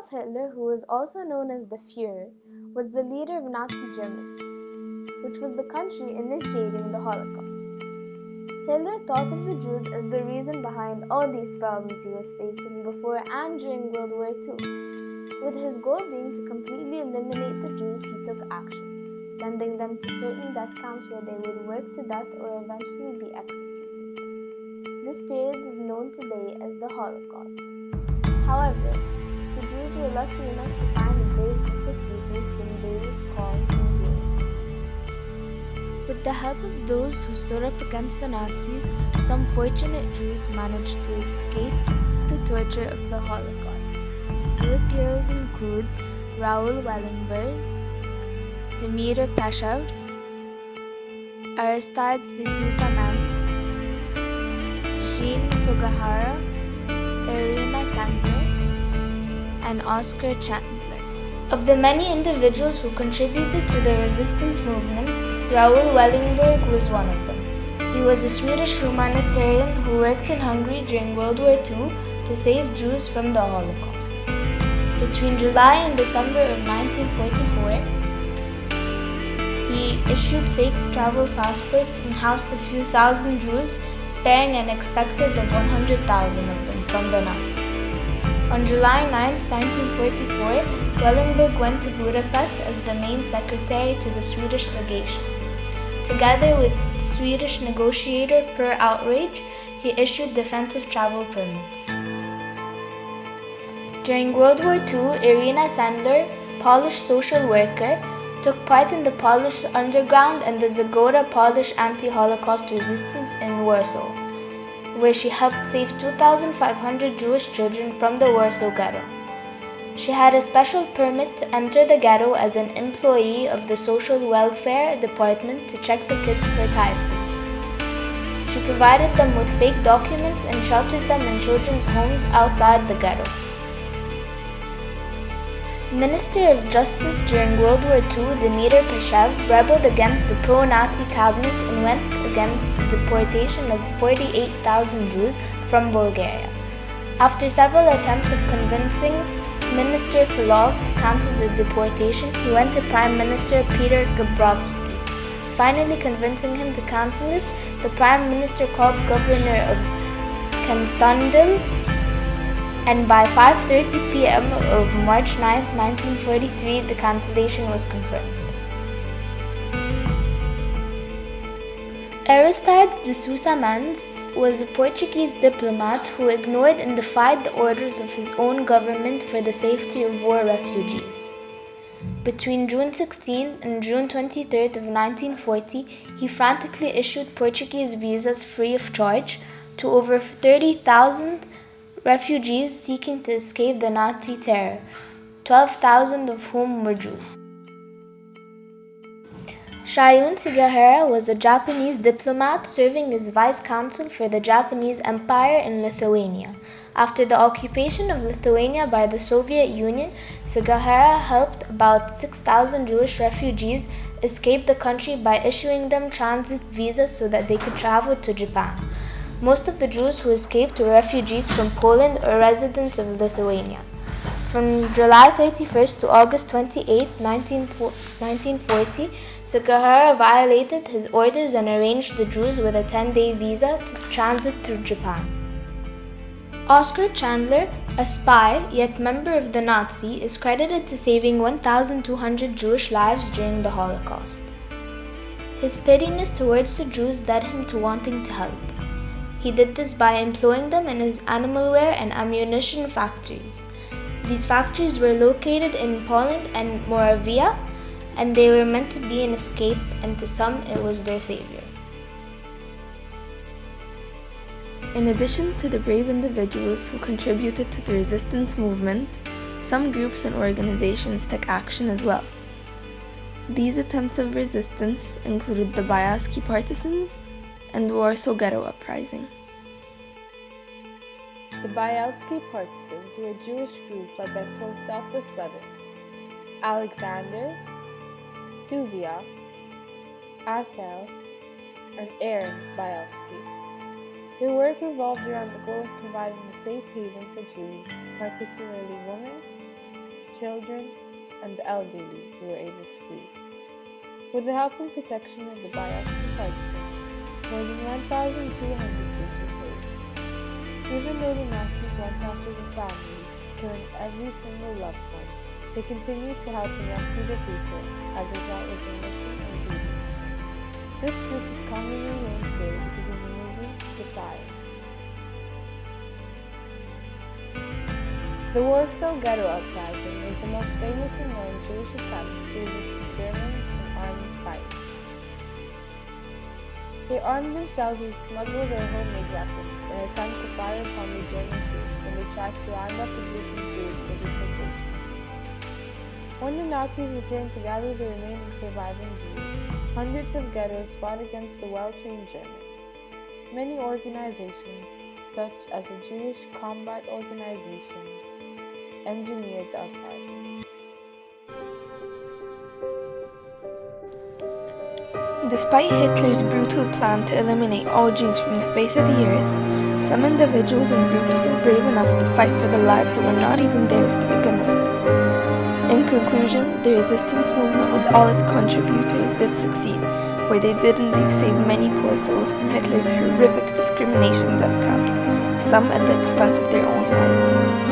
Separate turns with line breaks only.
Adolf Hitler, who was also known as the Fuhrer, was the leader of Nazi Germany, which was the country initiating the Holocaust. Hitler thought of the Jews as the reason behind all these problems he was facing before and during World War II. With his goal being to completely eliminate the Jews, he took action, sending them to certain death camps where they would work to death or eventually be executed. This period is known today as the Holocaust. However, the Jews were lucky enough to find a brave group of people whom they would call heroes. With the help of those who stood up against the Nazis, some fortunate Jews managed to escape the torture of the Holocaust. Those heroes include Raoul Wallenberg, Dmitry Pashev, Aristides de Sousa Mans, Jean Sugihara, Irina Sandler, and Oscar Chandler. Of the many individuals who contributed to the resistance movement, Raoul Wallenberg was one of them. He was a Swedish humanitarian who worked in Hungary during World War II to save Jews from the Holocaust. Between July and December of 1944, he issued fake travel passports and housed a few thousand Jews, sparing an expected of 100,000 of them from the Nazis. On July 9, 1944, Wallenberg went to Budapest as the main secretary to the Swedish legation. Together with Swedish negotiator Per Outrage, he issued defensive travel permits. During World War II, Irina Sandler, Polish social worker, took part in the Polish Underground and the Zagora Polish anti-Holocaust resistance in Warsaw, where she helped save 2,500 Jewish children from the Warsaw Ghetto. She had a special permit to enter the ghetto as an employee of the Social Welfare Department to check the kids for typhoid. She provided them with fake documents and sheltered them in children's homes outside the ghetto. Minister of Justice during World War II, Dmitry Pashev, rebelled against the pro-Nazi cabinet and went against the deportation of 48,000 Jews from Bulgaria. After several attempts of convincing Minister Filov to cancel the deportation, he went to Prime Minister Peter Gabrovsky. Finally convincing him to cancel it, the Prime Minister called Governor of Konstantin, and by 5:30 p.m. of March 9, 1943, the cancellation was confirmed. Aristides de Sousa Mans was a Portuguese diplomat who ignored and defied the orders of his own government for the safety of war refugees. Between June 16 and June 23 of 1940, he frantically issued Portuguese visas free of charge to over 30,000 refugees seeking to escape the Nazi terror, 12,000 of whom were Jews. Shayun Sugihara was a Japanese diplomat serving as vice consul for the Japanese Empire in Lithuania. After the occupation of Lithuania by the Soviet Union, Sugihara helped about 6,000 Jewish refugees escape the country by issuing them transit visas so that they could travel to Japan. Most of the Jews who escaped were refugees from Poland or residents of Lithuania. From July 31st to August 28, 1940, Sugihara violated his orders and arranged the Jews with a 10-day visa to transit through Japan. Oscar Chandler, a spy yet member of the Nazi, is credited to saving 1,200 Jewish lives during the Holocaust. His pityness towards the Jews led him to wanting to help. He did this by employing them in his animalware and ammunition factories. These factories were located in Poland and Moravia, and they were meant to be an escape, and to some it was their savior. In addition to the brave individuals who contributed to the resistance movement, some groups and organizations took action as well. These attempts of resistance included the Bialski Partisans and the Warsaw Ghetto Uprising.
The Bialski Partisans were a Jewish group led by four selfless brothers: Alexander, Tuvia, Asel, and Aaron Bialski. Their work revolved around the goal of providing a safe haven for Jews, particularly women, children, and the elderly who were able to flee. With the help and protection of the Bayelski partisans, more than 1,200 Jews were saved. Even though the Nazis went after the family, killing every single loved one, they continued to help and rescue the people, as is their mission and duty. This group is commonly known today because of the movie The Fire. The Warsaw Ghetto Uprising was the most famous and known Jewish attempt to resist the Germans in armed fight. They armed themselves and smuggled their homemade weapons in an attempt to fire upon the German troops when they tried to round up a group of Jews for deportation. When the Nazis returned to gather the remaining surviving Jews, hundreds of ghettos fought against the well-trained Germans. Many organizations, such as the Jewish Combat Organization, engineered the uprising.
Despite Hitler's brutal plan to eliminate all Jews from the face of the earth, some individuals and groups were brave enough to fight for the lives that were not even theirs to begin with. In conclusion, the resistance movement with all its contributors did succeed, for they did indeed save many poor souls from Hitler's horrific discrimination death camps, some at the expense of their own lives.